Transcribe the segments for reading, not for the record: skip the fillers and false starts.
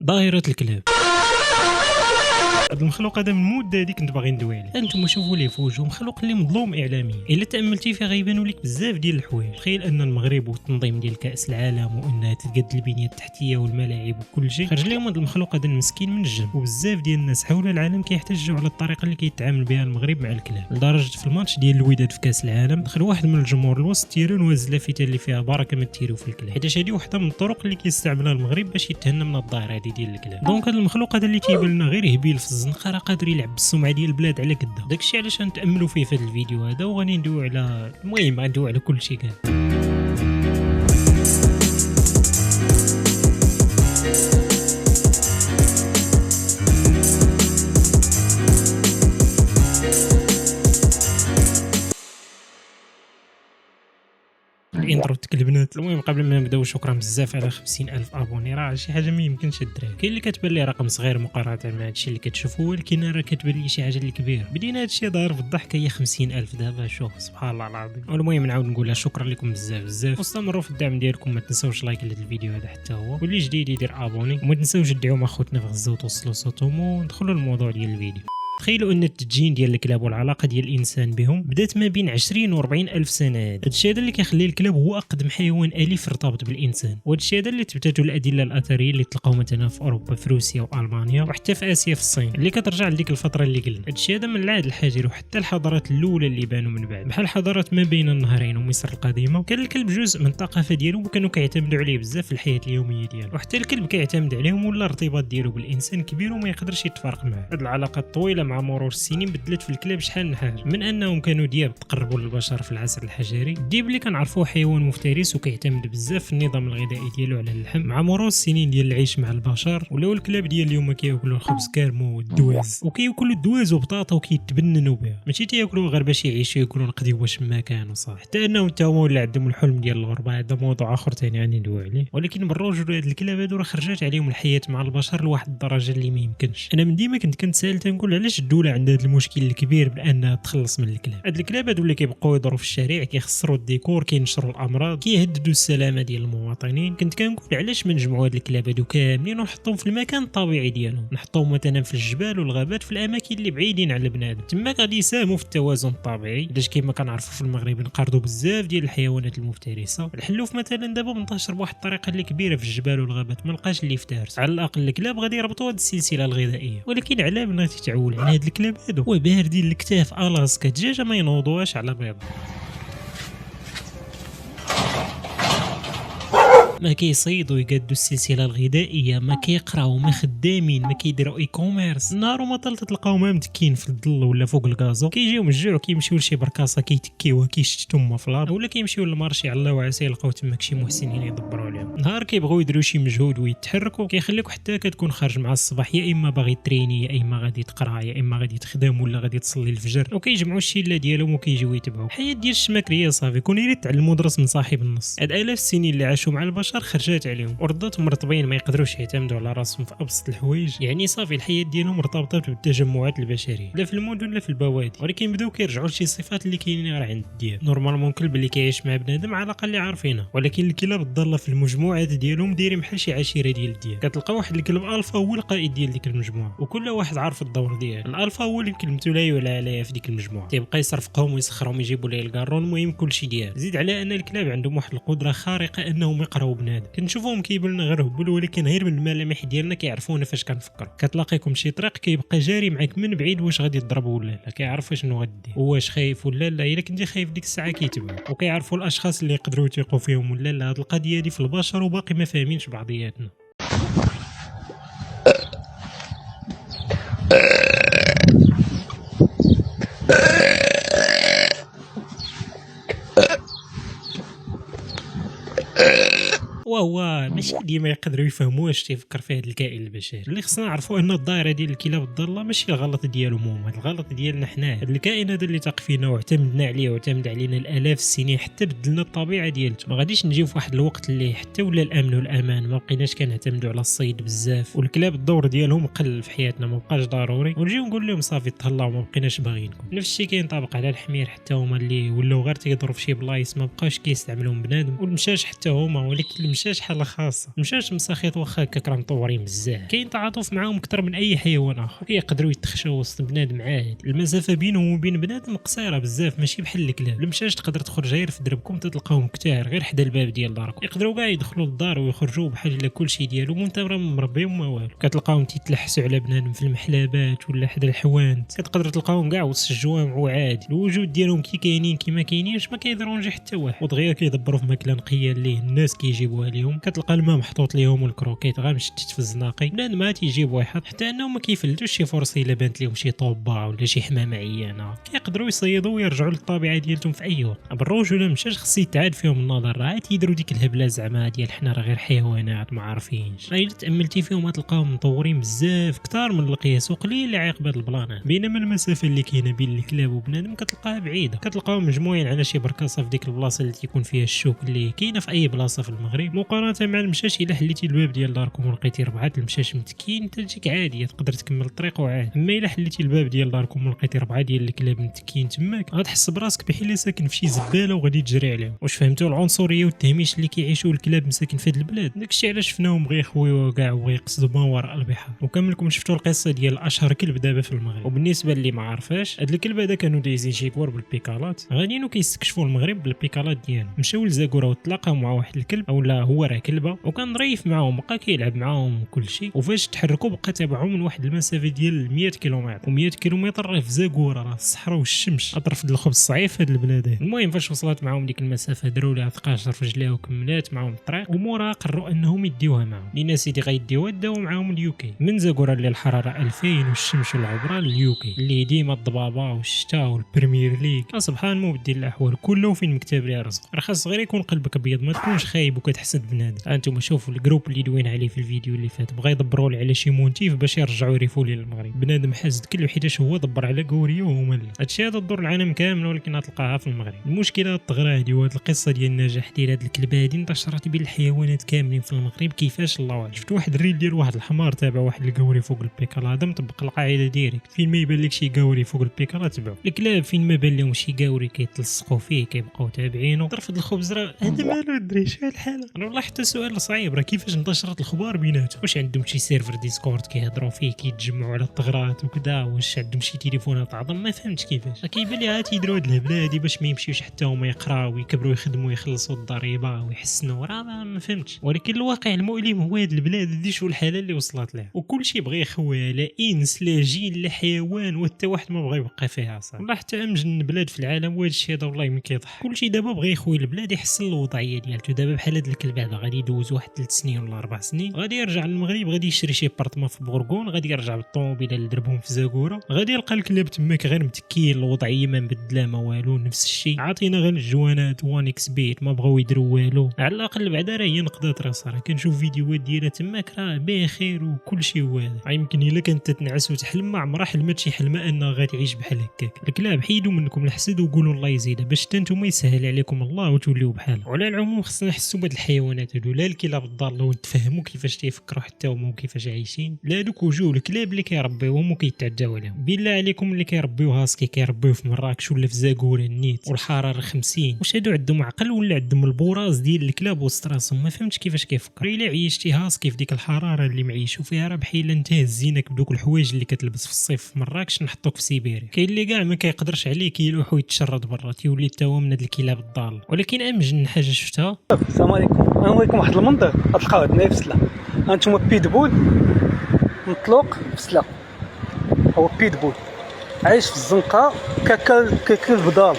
ظاهرة الكلاب. هاد المخلوق هذا من مده هذيك كنت باغي ندوي عليه. انتم شوفوا ليه في وجهه مخلوق اللي مظلوم اعلاميا. الا تاملتي فيه غيبانوا لك بزاف ديال الحوايج. تخيل ان المغرب والتنظيم ديال كاس العالم وانها تتقد البنيه التحتيه والملاعب وكل شيء خرج لهم هذا المخلوق هذا المسكين من الجنب. وبزاف ديال الناس حول العالم كيحتجوا على الطريقه اللي كيتعامل بها المغرب مع الكلاب، لدرجه في الماتش ديال الوداد في كاس العالم دخل واحد من الجمهور الوسط تيران وهز اللافته اللي فيها بركه ما تيروا في الكلاب، حيت هذه وحده من الطرق اللي كيستعملها المغرب باش يتهنى من الظاهره هذه ديال الكلاب. دونك هذا المخلوق هذا اللي تيبان لنا غير هبيل في الزنقه راه قادر يلعب بالسمعه ديال البلاد على كدا. داكشي علاش غنتاملوا فيه في هذا الفيديو هذا وغادي ندويو على المهم غندويو على كل شيء كاع. الانترو تكلبنات. المهم قبل ما نبداو شكرا بزاف على 50,000 ابوني، راه شي حاجه ما يمكنش الدراري. كاين اللي كتبان لي رقم صغير مقارنه مع هادشي اللي كتشوفوا، ولكن راه كتبان لي شي حاجه اللي كبيره. بدينا هادشي ظاهر في الضحك هي 50,000 دابا، شوف سبحان الله العظيم. المهم نعاود نقولها شكرا لكم بزاف بزاف، واستمروا في الدعم ديالكم. ما تنساوش لايك لهذا الفيديو هذا حتى هو، واللي جديد يدير ابوني، وما تنساوش تدعموا مع خوتنا في غزه وتوصلوا صوتهم. وندخلوا للموضوع ديال الفيديو. تخيلوا ان التدجين ديال الكلاب والعلاقه ديال الانسان بهم بدات ما بين 20 و 40 الف سنه. هادشي هذا اللي كيخلي الكلاب هو اقدم حيوان اليف ارتبط بالانسان، وهادشي هذا اللي تبتته الادله الاثريه اللي تلقاو مثلا في اوروبا في روسيا والمانيا وحتى في اسيا في الصين اللي كترجع لديك الفتره اللي قلنا. هادشي هذا من العهد الحجري وحتى الحضارات الاولى اللي بانوا من بعد، بحال حضارات ما بين النهرين ومصر القديمه. كان الكلب جزء من الثقافه ديالهم وكانوا كيعتمدوا عليه بزاف في الحياه اليوميه ديالهم، وحتى الكلب كيعتمد عليهم ولا الارتباط ديالو بالانسان كبير وما يقدرش يتفارق معاه. هاد العلاقه الطويله مع مرور السنين بدلت في الكلاب شحال من حاجه، من انهم كانوا دياب تقربوا للبشر في العصر الحجري. الديب اللي كنعرفوه حيوان مفترس وكيعتمد بزاف في النظام الغذائي ديالو على اللحم. مع مرور السنين ديال العيش مع البشر ولاو الكلاب ديال اليوم كياكلوا الخبز كارمو والدواز، وكياكلوا الدواز وبطاطا وكيتبننوا بها، ماشي تياكلوا غير باش يعيشوا، ياكلوا نقديو واش ما كانوا صح. حتى انهم حتى هما ولا عندهم الحلم ديال الغربه. هذا موضوع اخر ثاني غادي ندوي عليه، ولكن بالرجوع هاد الكلاب هادو راه خرجات عليهم الحياه مع البشر لواحد الدرجه اللي ما يمكنش. انا من ديما كنت كنتسائل تنقول علاش الدوله عندها هذا المشكل الكبير بانها تخلص من الكلاب. هاد الكلاب هادو اللي كيبقاو يضروا في الشارع كيخسروا الديكور، كينشروا الامراض، كيهددوا السلامه ديال المواطنين. كنت كنقول علاش ما نجمعوا هاد الكلاب هادو كاملين ونحطوهم في المكان الطبيعي ديالهم، نحطوهم مثلا في الجبال والغابات في الاماكن اللي بعيدين على البنادم، تما غادي يساهموا في التوازن الطبيعي. علاش كيما كنعرفوا في المغرب نقرضوا بزاف ديال الحيوانات المفترسه. الحلوف مثلا دابا منتشر بواحد الطريقه اللي كبيره في الجبال والغابات، ما لقاش اللي يفترس. على الاقل الكلاب غادي يربطوا هاد السلسله الغذائيه. ولكن على بناتي تعول على هاد الكلاب هادو وباردين الكتاف الاسكا دجاجه ما ينوضوهاش على بيض. ما كيصيدوا يقادوا السلسله الغذائيه، ما كيقراو، ما خدامين، ما كيديروا اي كوميرس. النهار وما طلت تلقاوهم متكين في الظل ولا فوق الكازو، كيجيو من الجوع كيمشيو لشي بركاصه كيتكيوها كيشتتوا مفلار، ولا كيمشيو للمارشي على الله وعسى يلقاو تماك شي محسنين يدبروا عليهم. نهار كيبغيو يديروا شي مجهود ويتحركوا كيخليك حتى كتكون خارج مع الصباح، يا اما باغي تريني، يا اما غادي تقرا، يا اما غادي تخدم، ولا غادي تصلي الفجر، وكيجمعوا الشله ديالهم وكيجيو يتبعوا. الحياه ديال الشماكريه صافي كون يريد تعلموا درس من صاحب النص. هاد الاف السنين اللي عاشوا مع البشر خرجات عليهم وردتهم مرتبين، ما يقدروش يعتمدوا على راسهم في ابسط الحوايج. يعني صافي الحياه ديالهم مرتبطه بالتجمعات البشريه، لا في المدن لا في البوادي، ولكن بداو كيرجعوا لشي صفات اللي كاينين غير عند الدياب. نورمالمون الكلب اللي كيعيش مع بنادم على الاقل اللي عارفينها، ولكن الكلاب الضاله في المجموعات ديالهم دايرين بحال شي عشيره ديال الدياب. كتلقى واحد الكلب الفا هو القائد ديال ديك المجموعه، وكل واحد عارف الدور ديالو. الالفا هو اللي كلمته لا يعلى عليه في ديك المجموعه، تيبقى يصرفقهم ويسخرهم يجيبوا ليه الكارون، المهم كلشي ديال. زيد على ان الكلاب عندهم واحد القدره خارقه انهم يقراو بنادم. كنشوفوهم كيبان لنا غير هبل، ولكن غير من الملامح ديالنا كيعرفونا فاش كنفكروا. كتلاقيكم شي طريق كيبقى جاري معاك من بعيد واش غادي تضرب ولا لا، كيعرف شنو غدير واش خايف ولا لا. الا كنتي خايف ديك الساعه كيتبعوا، وكيعرفوا الاشخاص اللي يقدروا يثيقوا فيهم ولا لا. هاد القضيه دي في البشر وباقي ما فاهمينش بعضياتنا. وهو ماشي ديما يقدروا يفهموا واش تيفكر فيه هذا الكائن البشري. اللي خصنا نعرفوا ان الظاهره ديال الكلاب الضاله ماشي الغلط ديالهم هما، الغلط ديالنا حنا. هذا الكائن هذا اللي تاق فينا واعتمدنا عليه واعتمد علينا الالاف السنين حتى بدلنا الطبيعه ديالته. ما غاديش نجيو في واحد الوقت اللي حتى ولا الامن والامان ما بقيناش كنعتمدوا على الصيد بزاف، والكلاب الدور ديالهم قل في حياتنا ما بقاش ضروري، ونجيو نقول لهم صافي تهلاو ما بقيناش باغيينكم. نفس الشيء كينطبق على الحمير، حتى هما اللي ولاو غير تيضروا في شي بلايص ما بقاوش كيستعملوهم بنادم، والمشاش حتى هما. ولكن المشاش مشاش حاله خاصه، مشاش مساخيط واخا هكاك راه مطورين بزاف، كاين تعاطف معاهم اكثر من اي حيوان اخر، كيقدروا يتخشوا وسط بنادم عادي، المسافه بينهم وبين بنادم قصيره بزاف ماشي بحال الكلاب، المشاش تقدر تخرج غير في دربكم تلقاهم كثار غير حدا الباب ديال داركم، يقدروا كاع يدخلوا للدار ويخرجوا بحال الا كلشي ديالهم وانت راه مربيهم ما والو، كتلقاهم تيتلحسوا على بنادم في المحلابات ولا حدا الحوانت، كتقدر تلقاهم كاع وسط الجوامع وعادي، الوجود ديالهم كي كاينين كي ما كاينينش ما كيضرونجي حتى واحد، ودغيا كيدبروا في ماكله نقيه اللي الناس كيجيبوها ليهم، كتلقى الماء محطوط ليهم والكروكيت غير مشتت في الزناقي، بنادم ما تيجيب واحد حتى انهم ما كيفلتوش شي فرصه الا بانت لهم شي طوبه ولا شي حمامه عيانه، كيقدروا يصيدوا ويرجعوا للطبيعه ديالهم في اي وقت، بالروج ولا مشاش خص يتعاد فيهم النظر، راه تيديروا ديك الهبله زعما ديال حنا راه غير حيوانات ما عارفينش، الا تاملتي فيهم تلقاهم مطورين بزاف كثار من القياس وقليل اللي عايق بهاد البلانات، بينما المسافه اللي كاينه بين الكلاب وبنادم كتلقاها بعيده، كتلقاهم مجموعين على شي بركاصه في ديك البلاصه اللي تيكون فيها الشوك اللي كاينه في اي بلاصه في المغرب، مقارنه مع المشاش الا حليتي الباب ديال داركم ولقيتي 4 المشاش متكين تجيك عاديه تقدر تكمل الطريق وعادي، اما الا حليتي الباب ديال داركم ولقيتي 4 ديال الكلاب متكين تماك غتحس براسك بحال ساكن في شي زباله وغادي تجري عليهم. واش فهمتوا العنصريه والتهميش اللي كيعيشوا الكلاب مساكن في هاد البلاد؟ داكشي علاش شفناهم بغا يخويو كاع ويقصدوا ما وراء البحار، وكاملكم شفتوا القصه ديال اشهر كلب دابا في المغرب، وبالنسبه اللي ما عارفاش هاد الكلب هذا كانوا دايزين شي كور بالبيكالات غاديين وكيستكشفوا المغرب بالبيكالات ديالهم، مشاو لزاكوره وتلاقاو مع واحد الكلب اولا هو راه كلبه وكان ظريف معاهم بقى كيلعب معاهم وكل شيء، وفاش تحركوا بقى تابعهم من واحد المسافه ديال 100 كيلومتر و100 كيلومتر راه في زاكوره راه الصحراء والشمس اطرف الخبز صعيب هاد البلاد. المهم فاش وصلت معاهم ديك المسافه داروا لها ثقاشر في رجليها وكملات معاهم الطريق، ومورا قرروا انهم يديوها معاهم لينا سيدي غيديوها داو معاهم اليوكي من زاكوره اللي الحراره 2000 والشمس والعبره اليوكي اللي ديما الضبابه والشتاء والبريمير ليغ، سبحان مبدل الاحوال كله فين مكتاب لي رزق، راه خاص غير يكون قلبك ابيض ما تكونش خايب وكتحسد بنادم. انتم شوفوا الجروب اللي دوين عليه في الفيديو اللي فات بغا يدبروا لي على شي مونتيف باش يرجعوا يريفوا لي للمغرب، بنادم حاسد كل حيتاش هو دبر على كوريو وهما لا، هادشي هذا تدور العالم كامل ولكن تلقاها في المغرب. المشكله الطغرا هادي وهاد القصه ديال النجاح ديال هاد الكلب هادي انتشرت بين الحيوانات كاملين في المغرب كيفاش الله اعلم. شفت واحد الريل ديال واحد الحمار تابع واحد الكوري فوق البيكال، هذا مطبق القاعده ديريكت فين ما يبان لك شي كوري فوق البيكال تبعو، الكلاب فين ما بان لهم شي كوري كيتلصقوا فيه كيبقاو تابعينه، طرف الخبز راه هذا مالو الدري شحال الحاله. انا والله حتى سؤال صعيب راه كيفاش انتشرت الخبار بيناتهم، واش عندهم شي سيرفر ديسكورد كيهضروا فيه كيتجمعوا على الطغرات وكذا، واش عندهم شي تليفونات عظم ما فهمتش كيفاش، كيبان لي عاد يديروا هاد الهبله هادي باش ما يمشيوش حتى هما يقراو ويكبروا يخدموا يخلصوا الضريبه ويحسنوا، راه ما فهمتش. ولكن الواقع المؤلم هو هاد البلاد هادي شو الحاله اللي وصلت لها، وكل شيء بغى يخويها لا انس لا جين لا حيوان وحتى واحد ما بغى يبقى فيها صح. والله حتى امجن بلاد في العالم وهذا الشيء هذا والله ما كيضحك، كل شيء دابا بغى يخوي البلاد يحسن الوضعيه ديالته. دابا بحال هاد الكلب هذا غادي يدوز واحد 3 سنين ولا 4 سنين غادي يرجع للمغرب، غادي يشري شي بارطمون في بورغون، غادي يرجع بالطوموبيله اللي دربهم في زاكوره، غادي يلقى الكلاب تماك غير متكين الوضعيه ما مبدله ما والو نفس الشيء، عاطينا غير الجوانات 1 اكس بيت ما بغاو يديروا والو، على الاقل بعدا راه هي نقدات راسها، راه كنشوف فيديوهات ديالها تماك راه بخير وكل شيء واعر، يمكن الا كانت تتنعس وتحلم ما عمرها حلمت شي حلمه انها غتعيش بحال هكاك. الكلاب حيدوا منكم الحسد وقولوا الله يزيدها باش نتوما يسهل عليكم الله وتوليو بحال. وعلى العموم خصنا نحسوا بهاد الحيوانات هادو، لا الكلاب الضاله ونتفهموا كيفاش تيفكروا حتى هما وكيفاش عايشين، لا دوك وجوه الكلاب اللي كيربيوهم وكيتعداو عليهم. بالله عليكم اللي كيربيو هاسكي كيربيو في مراكش ولا في زاكوره النيت والحراره 50، واش هادو عندهم عقل ولا عندهم البوراز ديال الكلاب وسط راسهم؟ ما فهمتش كيفاش كيفكر. الا عيشتي هاسكي في ديك الحراره اللي معيشوا فيها راه بحال انت هزينك بدوك الحوايج اللي كتلبس في الصيف في مراكش نحطوك في سيبيريا، كاين اللي كاع ما كيقدرش عليك يلوح ويتشرد برا تيولي حتى هو من هاد الكلاب الضال. ولكن امجن حاجه شفتها. السلام عليكم، انا نوريكم واحد المنظر غتلقاو عندنا في سلا. هانتوما بيتبول مطلوق في سلا، هو بيتبول عايش في الزنقه كاكل البضال،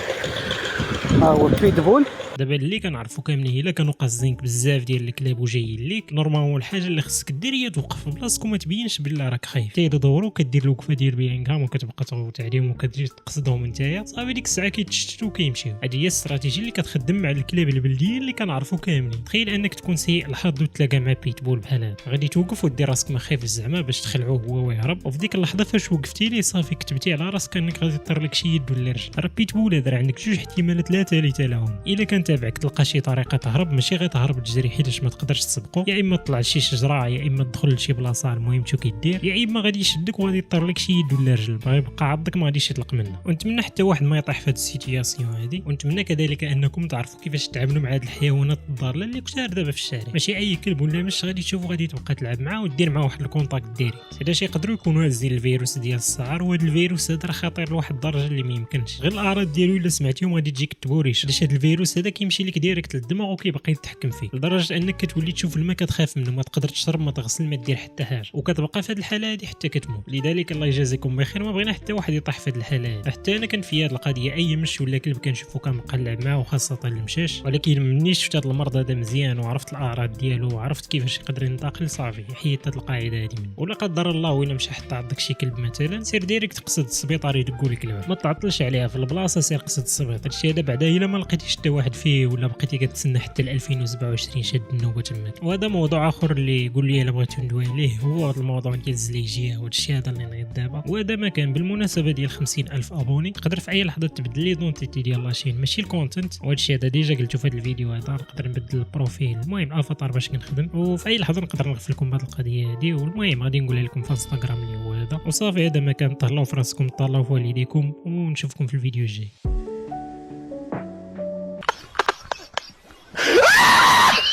ها هو بيتبول. دابا اللي كنعرفوا كاملين الا كانوا قاصدينك بزاف ديال الكلاب وجايين ليك نورمالمون الحاجه اللي خصك دير هي توقف في بلاصتك وما تبينش بالله راك خايف، تيدوروا كدير الوقفه ديال بيانكام وكتبقى تغوت عليهم وكتجي تقصدهم نتايا صافي ديك الساعه كيتشتتوا وكيمشيو. هذه هي الاستراتيجيه اللي كتخدم مع الكلاب البلديين اللي كنعرفوا كاملين. تخيل انك تكون سيء الحظ وتلاقى مع بيتبول بحال هذا، غادي توقف ودير راسك ما خايف زعما باش تخلعوه هو ويهرب، وفي ديك اللحظه فاش وقفتي ليه صافي كتبتي على راسك انك غادي تطير لك شي يد ولا رجل. راه بيتبول هذا عندك جوج احتمالات لا ثالث لهم، الا كان نتابعك تلقى شي طريقه تهرب، ماشي غير تهرب تجري حيتاش ما تقدرش تسبقو، يا اما تطلع لشي شجره، يا اما تدخل لشي بلاصه المهم تشوف كيدير، يا اما غادي يشدك وغادي يطير لك شي يد ولا رجل باغي يبقى عضك ما غاديش يطلق منه. ونتمنى حتى واحد ما يطيح في هذه السيتياسيون هذه، ونتمنى كذلك انكم تعرفوا كيفاش تعاملوا مع هاد الحيوانات الضاله اللي كثار دابا في الشارع. ماشي اي كلب ولا مش غادي تشوفو غادي تبقى تلعب معاه ودير معاه واحد الكونتاكت ديريكت، حيت يقدروا يكونوا هازين الفيروس ديال السعر، وهذا الفيروس هذا راه خطير لواحد الدرجه اللي ما يمكنش غير الاعراض ديالو الا سمعتيهم غادي تجيك تبوريش، علاش هذا الفيروس هذا كيمشي لك ديريكت للدماغ وكيبقى يتحكم فيه لدرجه انك كتولي تشوف الماء كتخاف منه، ما تقدر تشرب ما تغسل ما دير حتى حاجه، وكتبقى في هذه الحاله هذه حتى كتموت. لذلك الله يجازيكم بخير، ما بغينا حتى واحد يطيح في هذه الحاله هذه. حتى انا كان في هذه القضيه اي مش ولا كلب كنشوفو كنبقى نلعب معاه وخاصه المشاش، ولكن مني شفت هذا المرض هذا مزيان وعرفت الاعراض ديالو وعرفت كيفاش يقدر ينتقل صافي حيدت هذه القاعده هذه منه. ولا قدر الله ولا مشى حتى عندك شي كلب مثلا سير ديريكت قصد السبيطار يدقوا لك الباب، ما تعطلش عليها في البلاصه سير قصد السبيطار. هادشي هذا بعدا الا ما لقيتيش حتى واحد فيه ولا بقيتي كتسنى حتى ل 2027 شاد النوبه تماك. وهذا موضوع اخر اللي قول لي الا بغيتو ندوي عليه، هو هذا الموضوع ديال الزليجيه وهادشي هذا اللي نغير دابا. وهذا ما كان بالمناسبه ديال 50,000 ابوني، تقدر في اي لحظه تبدل لي دونتيتي ديال لاشين ماشي الكونتنت، وهادشي هذا ديجا قلتو في هذا الفيديو هذا نقدر نبدل البروفيل المهم افاتار باش كنخدم، وفي اي لحظه نقدر نغفل لكم بهذه القضيه هذه. والمهم غادي نقولها لكم في انستغرام اللي هو هذا، وصافي هذا ما كان. تهلاو في راسكم، تهلاو في والديكم، ونشوفكم في الفيديو الجاي.